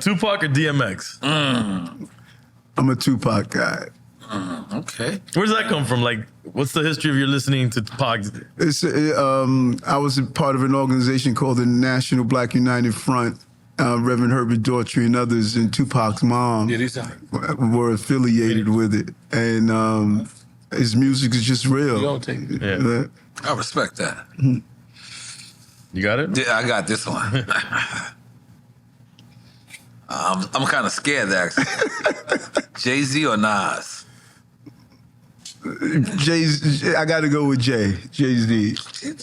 Tupac or DMX? I'm a Tupac guy. Okay. Where does that come from? Like, what's the history of your listening to Tupac? I was a part of an organization called the National Black United Front. Reverend Herbert Daughtry and others, and Tupac's mom were affiliated with it. And his music is just real. Yeah. I respect that. You got it? Yeah, I got this one. I'm kind of scared, actually. Jay-Z or Nas? I got to go with Jay-Z.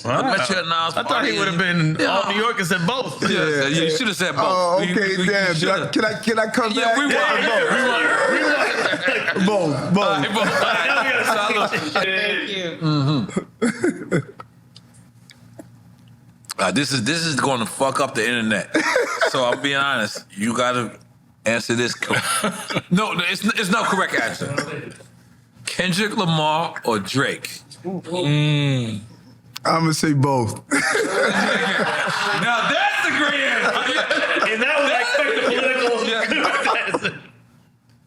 I bet you a Nas. I thought he would have been all New York and said both. Yeah, you should have said both. Oh, okay, damn. Can I come back? We want both. This is going to fuck up the internet. So I'm being honest. You got to answer this. No, it's no correct answer. Kendrick Lamar or Drake? I'm going to say both. Now that's a great answer. And that was like political.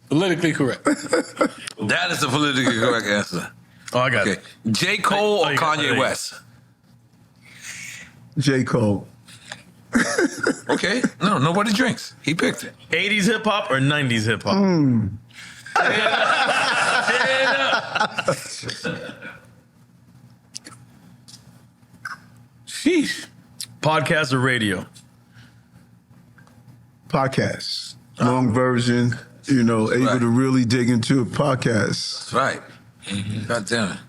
Politically correct. That is a politically correct answer. Oh, I got it. J. Cole or Kanye West? J. Cole. Okay. No, nobody drinks. He picked it. 80s hip hop or 90s hip hop? Sheesh. Podcast or radio? Podcast. Long version, able to really dig into a podcast. That's right. God damn it.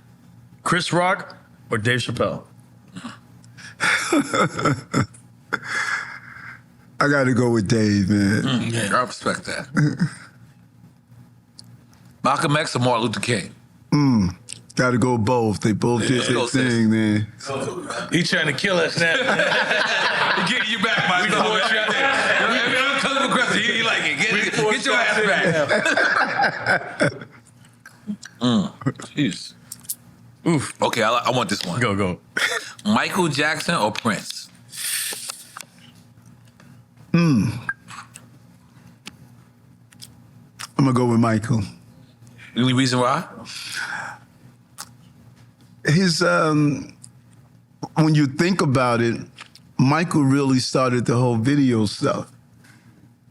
Chris Rock or Dave Chappelle? I got to go with Dave, man. I respect that. Malcolm X or Martin Luther King? Got to go both. They both did their thing, man. He trying to kill us now. He getting you back, my son. He like it. Get your ass back. Jeez. Oof. Okay, I want this one. Go. Michael Jackson or Prince? I'm going to go with Michael. Any reason why? His, when you think about it, Michael really started the whole video stuff.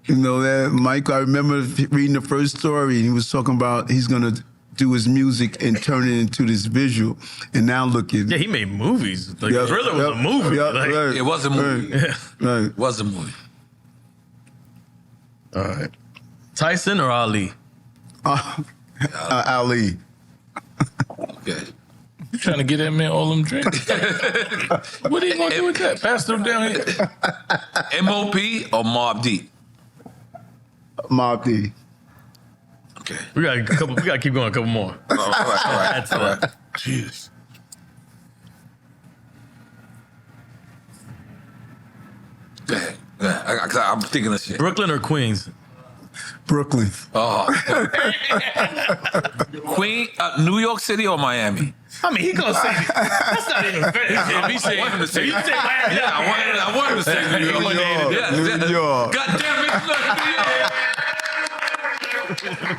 That Michael, I remember reading the first story, and he was talking about he's going to do his music and turn it into this visual. And now look at... Yeah, he made movies. Like, Thriller was a movie. Right. It was a movie. Right. It was a movie. All right. Tyson or Ali? Ali. Okay. You trying to get that man all them drinks? What are you going to do with that? Pass them down here. M.O.P. or Mobb Deep? Mobb Deep. Okay. We got to keep going a couple more. All right. Jeez. Go ahead. I'm thinking of shit. Brooklyn or Queens? Brooklyn. Oh. New York City or Miami? I mean, he gonna say that's not even fair. He said him to say. You say Miami? Yeah, I wanted to say New York. New York. God damn it, New York.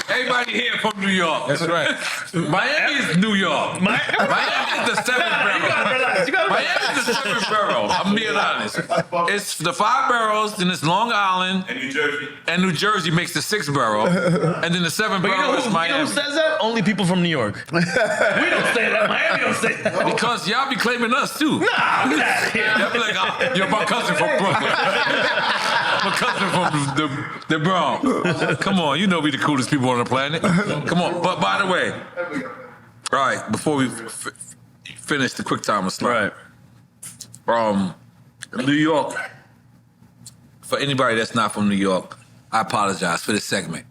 Everybody here from New York. That's right. Miami is New York. Miami is the seventh borough. Miami is the seventh borough. I'm being honest. It's the 5 boroughs, then it's Long Island. And New Jersey. And New Jersey makes the 6th borough. And then the 7th borough is Miami. You know who says that? Only people from New York. We don't say that. Miami don't say that. Because y'all be claiming us too. Nah, get out of here. Y'all be like, you're my cousin from Brooklyn. My cousin from the Bronx. Come on, you know we the coolest people on the planet. Come on. But by the way, all right, before we finish the quick time slide. Right. New York. For anybody that's not from New York, I apologize for this segment.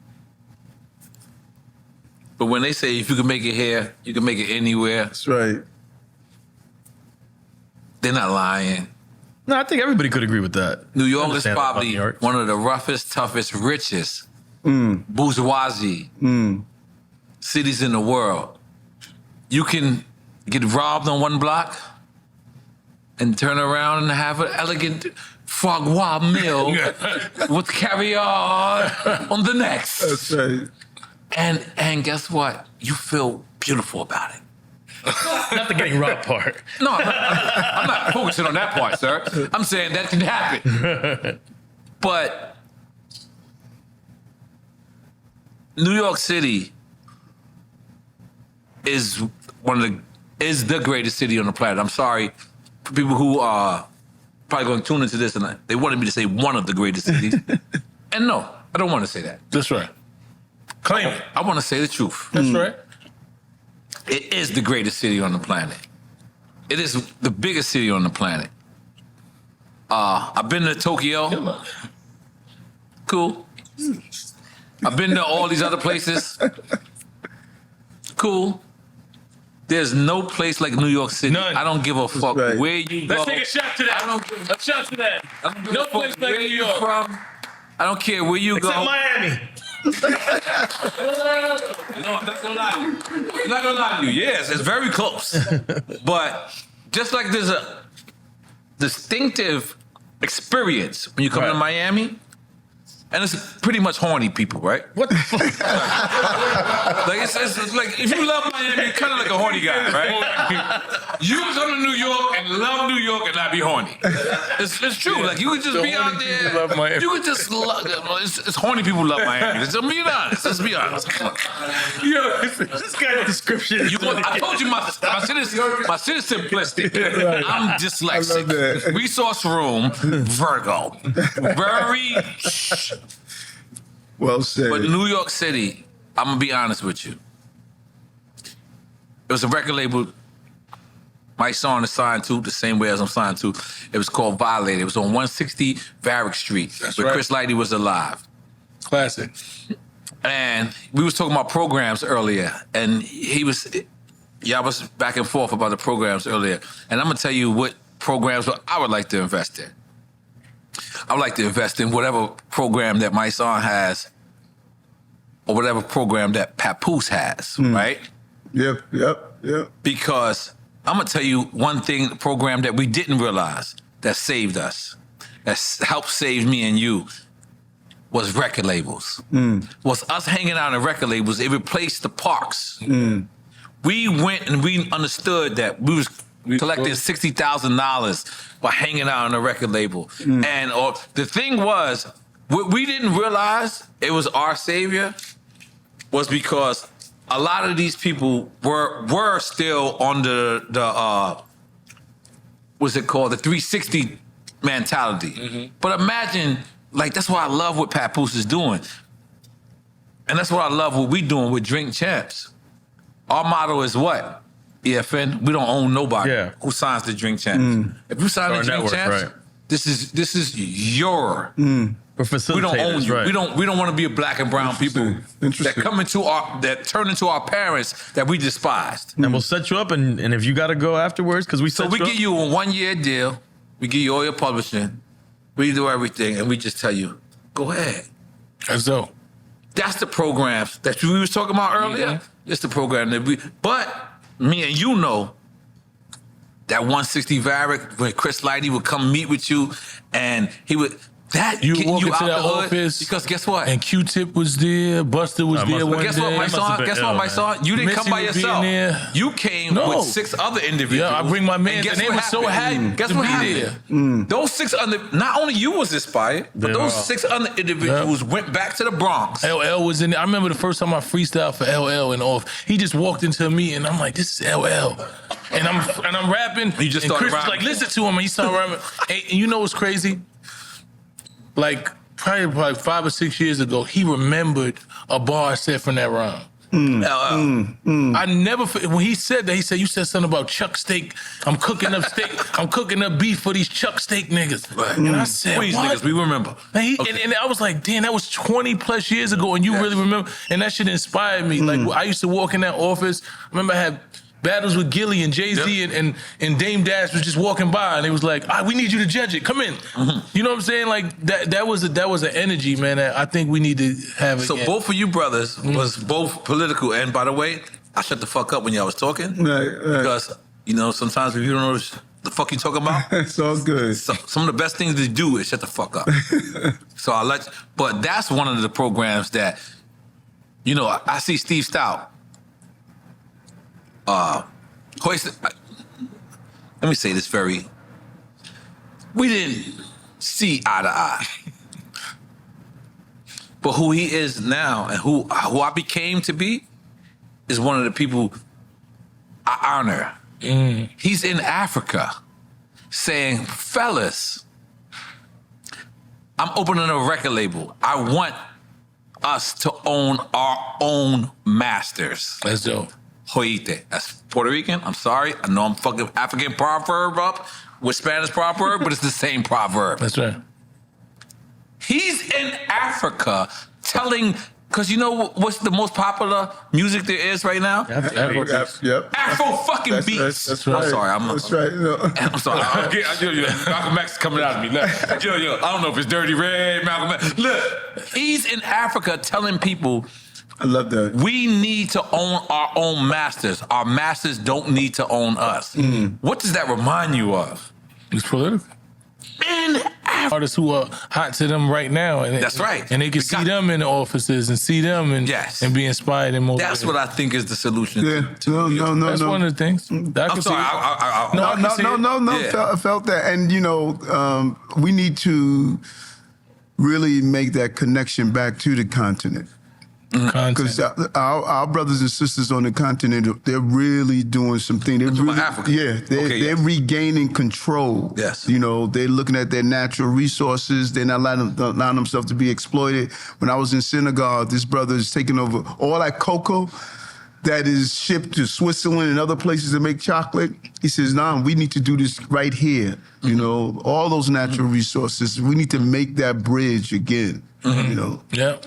But when they say if you can make it here, you can make it anywhere. That's right. They're not lying. No, I think everybody could agree with that. New York is Understand about probably New York. one of the roughest, toughest, richest bourgeoisie cities in the world. You can get robbed on one block and turn around and have an elegant foie gras meal with caviar on the next. That's right. And guess what? You feel beautiful about it. Not the getting robbed part. No, I'm not focusing on that part, sir. I'm saying that can happen. But New York City is the greatest city on the planet. I'm sorry for people who are probably going to tune into this and they wanted me to say one of the greatest cities. And no, I don't want to say that. That's right. Claim it. I want to say the truth. That's right. It is the greatest city on the planet. It is the biggest city on the planet. I've been to Tokyo. Cool. I've been to all these other places. Cool. There's no place like New York City. None. I don't give a fuck right. where you go. Let's take a shot to that. A shot to that. No place like New York. From. I don't care where you Except go. Miami. No, I'm not gonna lie to you. I'm not gonna lie to you. Yes, it's very close. But just like there's a distinctive experience when you come to Miami, and it's pretty much horny people, right? What the fuck? Like it's like if you love Miami, you're kind of like a horny guy, right? You can come to New York and love New York and not be horny. It's true. Yeah. Like you could just The be out horny there. people love Miami. You could just love. It's horny people love Miami. Let's be honest. Let's be honest. Yo, this guy's description. I told you my shit is simplistic. Right. I'm I dyslexic. love that. Resource room, Virgo. Very. Well said. But New York City, I'm gonna be honest with you. It was a record label my son is signed to the same way as I'm signed to. It was called Violated. It was on 160 Varick Street, where right. Chris Lighty was alive. Classic. And we was talking about programs earlier, and y'all was back and forth about the programs earlier. And I'm gonna tell you what programs I would like to invest in. I would like to invest in whatever program that my son has, or whatever program that Papoose has, right? Yep. Because I'm gonna tell you one thing, the program that we didn't realize that saved us, that helped save me and you, was record labels. Was us hanging out in record labels. It replaced the parks. We went and we understood that we was collecting $60,000 by hanging out on a record label. And the thing was, what we didn't realize it was our savior was because a lot of these people were still on the what's it called, the 360 mentality. But imagine, like, that's what I love what Papoose is doing. And that's what I love what we doing with Drink Champs. Our motto is what? EFN, we don't own nobody who signs the Drink Champs. If you sign the Drink Champs, right. this is your. For facilitators, We don't own you. right. We don't want to be a black and brown people that come into that turn into our parents that we despised. And we'll set you up, and if you got to go afterwards, because we So set we you give up. you a 1-year deal. We give you all your publishing. We do everything, and we just tell you, go ahead. That's dope. That's the programs that we was talking about earlier. It's the program that but me and you know that 160 Varick, where Chris Lighty would come meet with you, and he would, that You get walk you into out that the hood, office, because guess what? And Q-Tip was there, Buster was there one Guess day. what, my must have son? been Guess ill, what, my man. son? You didn't come Missy by was being yourself. there. You came No. with 6 other individuals. Yeah, I bring my man, guess and they what were so happened? happy Guess to what be happened? Those 6 other, not only you was inspired, but They those are. 6 other individuals went back to the Bronx. LL was in there. I remember the first time I freestyled for LL and off. He just walked into a meeting. I'm like, this is LL. And I'm rapping. You just and started Chris was rapping. like, listen to him. And he started rapping. And you know what's crazy? Like, probably 5 or 6 years ago, he remembered a bar I said from that round. I never, when he said that, he said, you said something about chuck steak. I'm cooking up steak. I'm cooking up beef for these chuck steak niggas. Right. And I said, Please, what? niggas, we remember. And, and I was like, damn, that was 20 plus years ago, and you really remember. And that shit inspired me. Like, I used to walk in that office. I remember I had battles with Gilly and Jay-Z and Dame Dash was just walking by, and it was like, we need you to judge it. Come in. You know what I'm saying? Like, that was an energy, man, that I think we need to have So again. both of you brothers was both political. And by the way, I shut the fuck up when y'all was talking. Right. Because, you know, sometimes if you don't know The fuck you talking about? It's all good. So, some of the best things to do is shut the fuck up. So I let you, but that's one of the programs that, you know, I see Steve Stout. Let me say this we didn't see eye to eye. But who he is now and who I became to be is one of the people I honor. He's in Africa saying, fellas, I'm opening a record label. I want us to own our own masters. That's dope. Hoite. That's Puerto Rican. I'm sorry. I know I'm fucking African proverb up with Spanish proverb, but it's the same proverb. That's right. He's in Africa telling, because you know what's the most popular music there is right now? Yep. Afro fucking beats. That's right. I'm sorry. That's right. No. I'm sorry. Malcolm X is coming out of me. Look, I don't know if it's Dirty Red, Malcolm X. Look, he's in Africa telling people, I love that. we need to own our own masters. Our masters don't need to own us. What does that remind you of? It's political. In Africa. Artists who are hot to them right now. And That's right. And they can see them in the offices and see them and be inspired and motivated. That's what I think is the solution. Yeah. No. That's one of the things. I'm sorry. I felt that. And, you know, we need to really make that connection back to the continent. Because our brothers and sisters on the continent, they're really doing something. They're really, Africa. Yeah, they're regaining control. Yes. You know, they're looking at their natural resources. They're not allowing themselves to be exploited. When I was in Senegal, this brother is taking over all that cocoa that is shipped to Switzerland and other places to make chocolate. He says, nah, we need to do this right here. You know, all those natural resources, we need to make that bridge again, you know. Yeah.